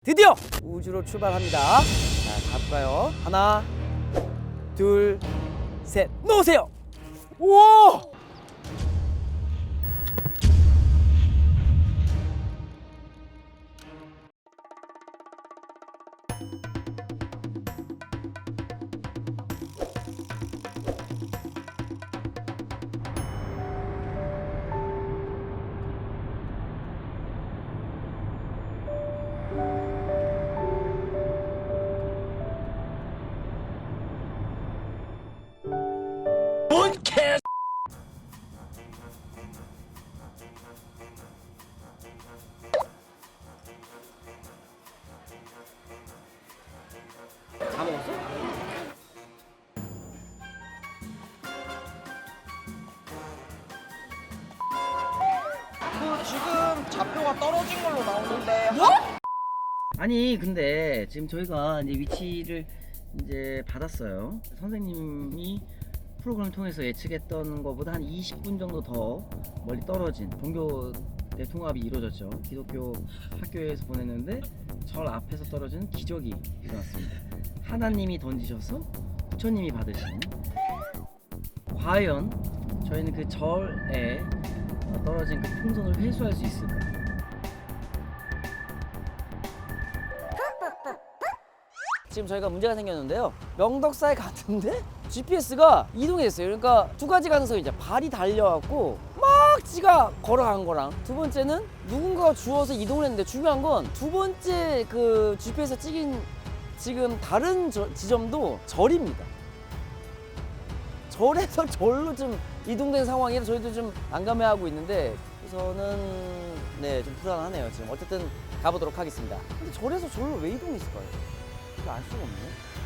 드디어 우주로 출발합니다. 자, 가볼까요? 하나, 둘, 셋, 놓으세요. 우와! 뭔 개. 다 먹었어? 지금 좌표가 떨어진 걸로 나오는데. 뭐? 아니 근데 지금 저희가 이제 위치를 이제 받았어요. 선생님이 프로그램을 통해서 예측했던 것보다 한 20분 정도 더 멀리 떨어진 종교 대통합이 이루어졌죠. 기독교 학교에서 보냈는데 절 앞에서 떨어지는 기적이 일어났습니다. 하나님이 던지셔서 부처님이 받으신. 과연 저희는 그 절에 떨어진 그 풍선을 회수할 수 있을까? 지금 저희가 문제가 생겼는데요. 명덕사에 갔는데 GPS가 이동했어요. 그러니까 두 가지 가능성이 이제 발이 달려갖고 막 지가 걸어간 거랑, 두 번째는 누군가가 주워서 이동을 했는데, 중요한 건 두 번째 그 GPS에 찍힌 지금 다른 지점도 절입니다. 절에서 절로 좀 이동된 상황이라 저희도 좀 난감해하고 있는데, 우선은 네, 좀 불안하네요. 지금 어쨌든 가보도록 하겠습니다. 근데 절에서 절로 왜 이동했을까요? 이거 알 수가 없네.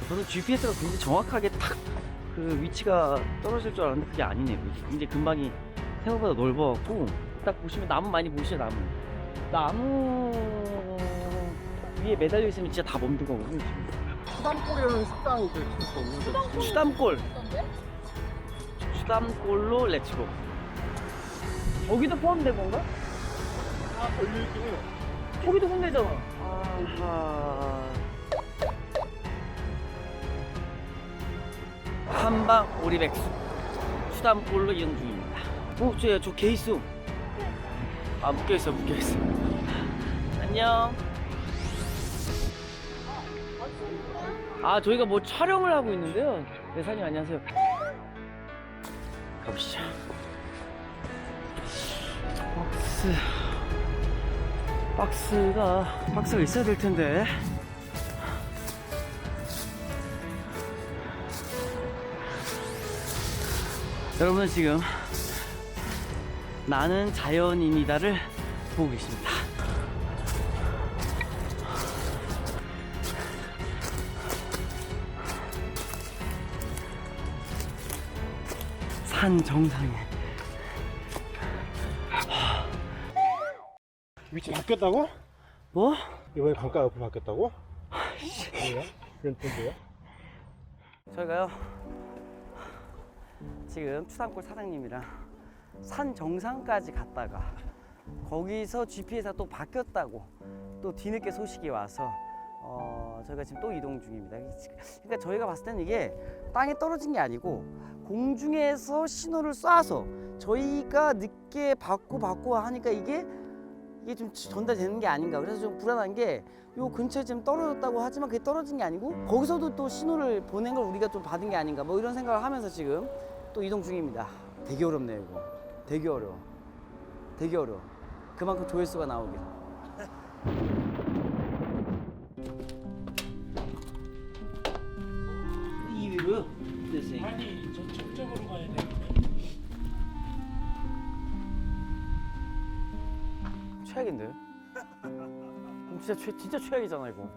저는 GPS가 굉장히 정확하게 딱 그 위치가 떨어질 줄 알았는데 그게 아니네요. 굉장히 근방이 생각보다 넓어갖고, 딱 보시면 나무 많이 보이시죠? 나무 위에 매달려 있으면 진짜 다 멈는 거거든요. 수담골이라는 식당이 있을 수 없는데. 수담골. 수담골로 렛츠고. 저기도 포함된 건가? 아, 걸려있긴 해요. 저기도 혼내잖아. 아하. 한방 오리백수 수담골로 이용 중입니다. 저 개있어. 아, 묶여있어. 안녕. 아, 저희가 뭐 촬영을 하고 있는데요. 네, 사장님 안녕하세요. 가보시죠. 박스가 있어야 될 텐데. 여러분은 지금 나는 자연인이다를 보고 계십니다. 산 정상에. 위치 바뀌었다고? 뭐? 이번에 강가 옆으로 바뀌었다고? 뭐야? 그런 뜻이야? 저희가요 지금 추산골 사장님이랑 산 정상까지 갔다가 거기서 GPS가 또 바뀌었다고 또 뒤늦게 소식이 와서 저희가 지금 또 이동 중입니다. 그러니까 저희가 봤을 때는 이게 땅에 떨어진 게 아니고 공중에서 신호를 쏴서 저희가 늦게 받고 하니까 이게 좀 전달되는 게 아닌가. 그래서 좀 불안한 게, 요 근처에 지금 떨어졌다고 하지만 그게 떨어진 게 아니고 거기서도 또 신호를 보낸 걸 우리가 좀 받은 게 아닌가, 뭐 이런 생각을 하면서 지금 또 이동 중입니다. 되게 어렵네요. 이거 되게 어려워. 그만큼 조회수가 나오길. 이 위로요? 네, 아니 저쪽으로 가야 돼. 최악인데? 진짜 최악이잖아 이거.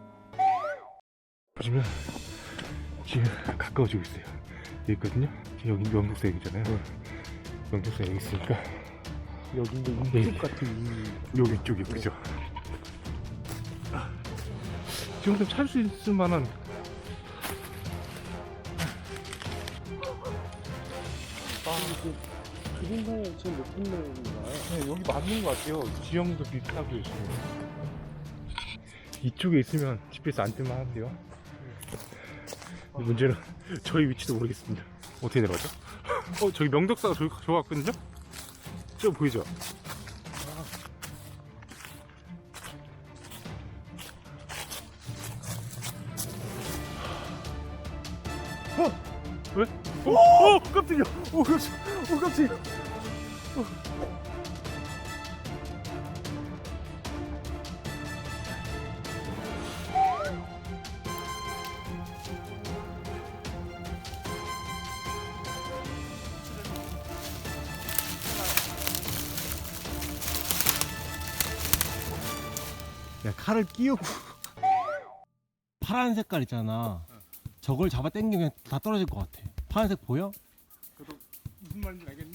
보시면 지금 가까워지고 있어요. 여기 있거든요. 지금 여기 명동색이잖아요. 명동색 여기 있으니까 여기인데 이쪽 같은 여기 쪽이 그죠? 지금 좀 찰 수 있을 만한. 그림상에 지금 몇 분인가요? 네, 여기 맞는 것 같아요. 지형도 비슷하고 있어요. 이쪽에 있으면 GPS 안 뜰만 한데요. 문제는 저희 위치도 모르겠습니다. 어떻게 내려가죠? 저기 명덕사가 저기 왔거든요? 저 보이죠? 왜? 깜짝이야! 깜짝이야! 야, 칼을 끼우고 파란 색깔 있잖아. 저걸 잡아 당기면 다 떨어질 것 같아. 파란색 보여? 무슨 말인지 알겠네.